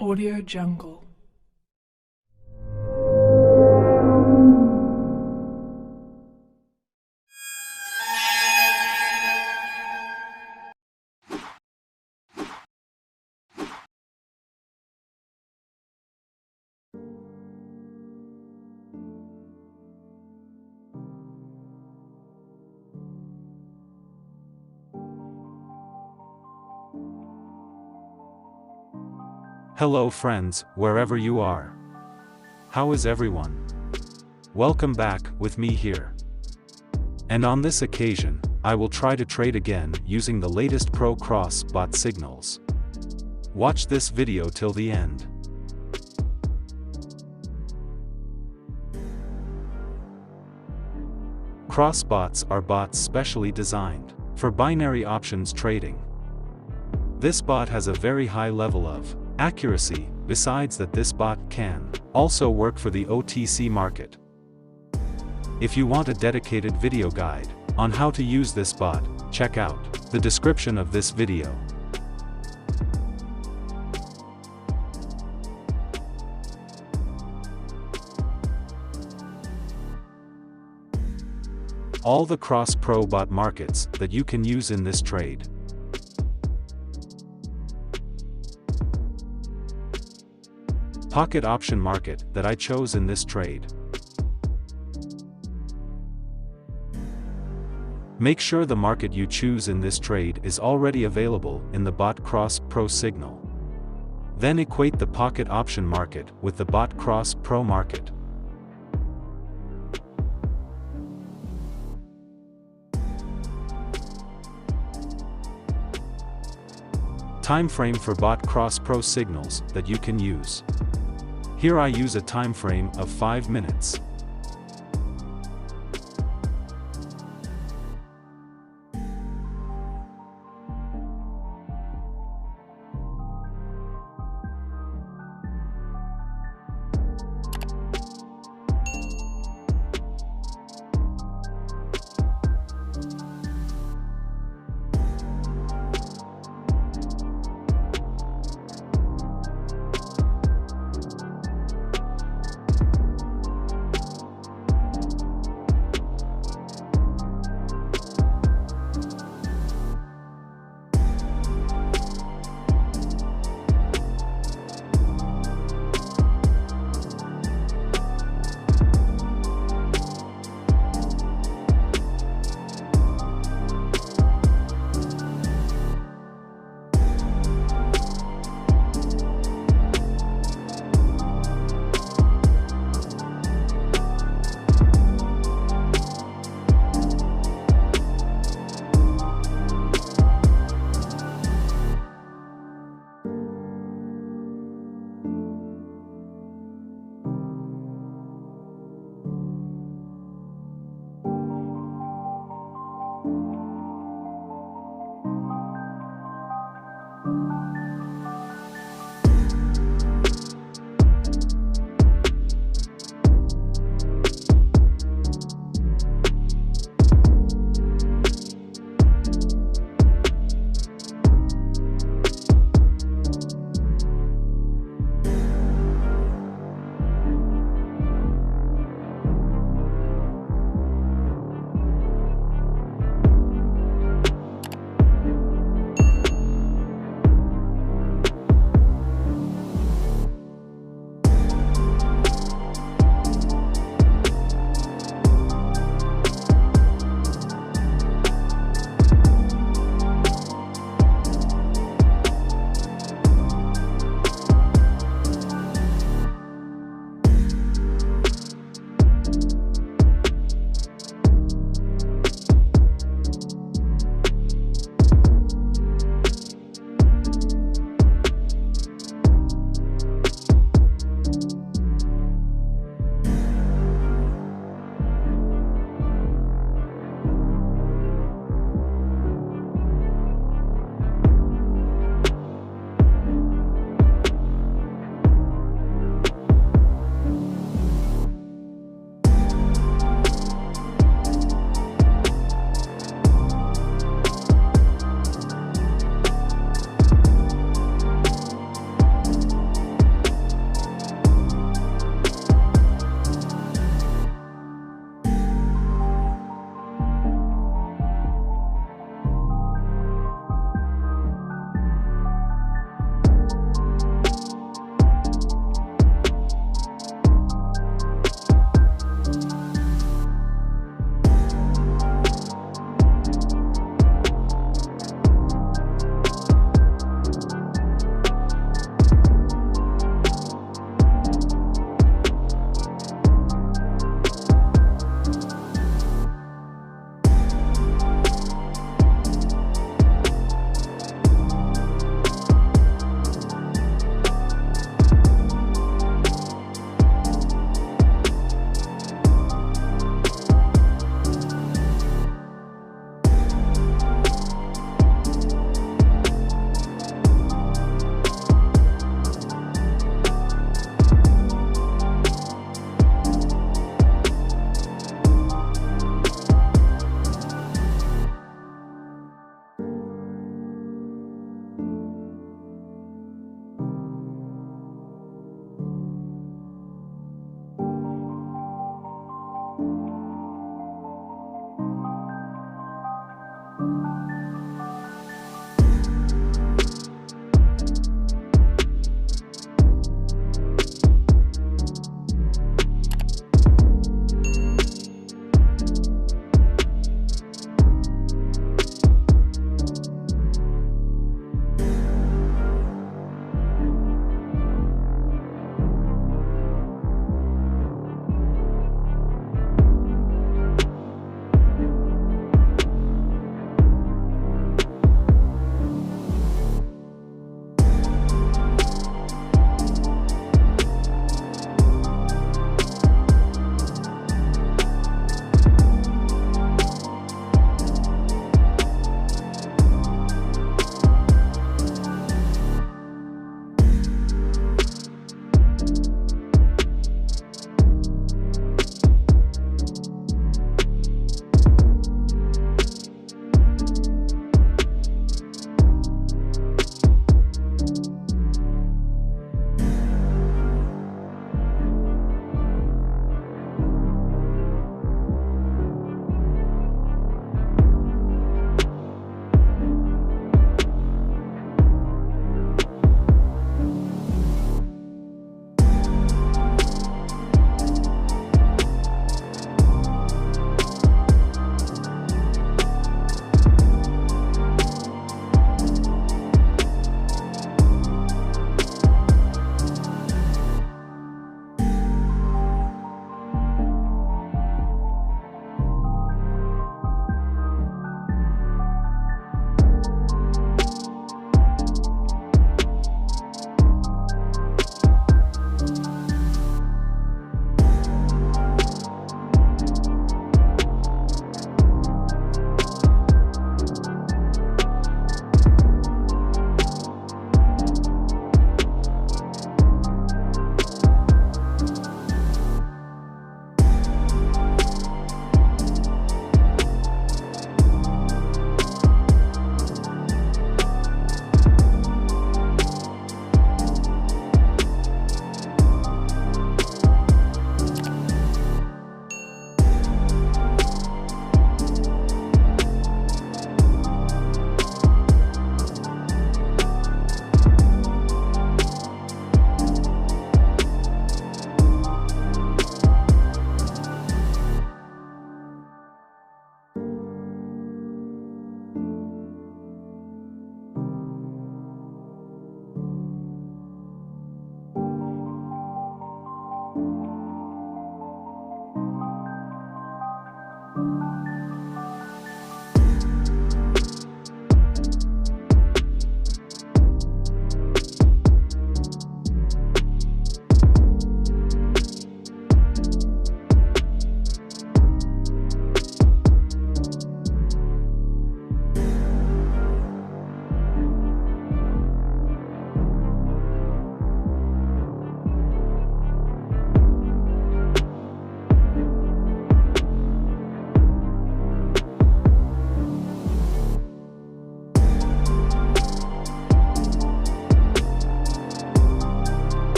Audio Jungle. Hello friends, wherever you are. How is everyone? Welcome back with me here. And on this occasion, I will try to trade again using the latest Pro Cross bot signals. Watch this video till the end. Cross bots are bots specially designed for binary options trading. This bot has a very high level of accuracy, besides that this bot can also work for the OTC market. If you want a dedicated video guide on how to use this bot, check out the description of this video. All the cross pro bot markets that you can use in this trade. Pocket option market that I chose in this trade. Make sure the market you choose in this trade is already available in the bot cross pro signal. Then equate the pocket option market with the bot cross pro market. Time frame for bot cross pro signals that you can use. Here I use a time frame of 5 minutes.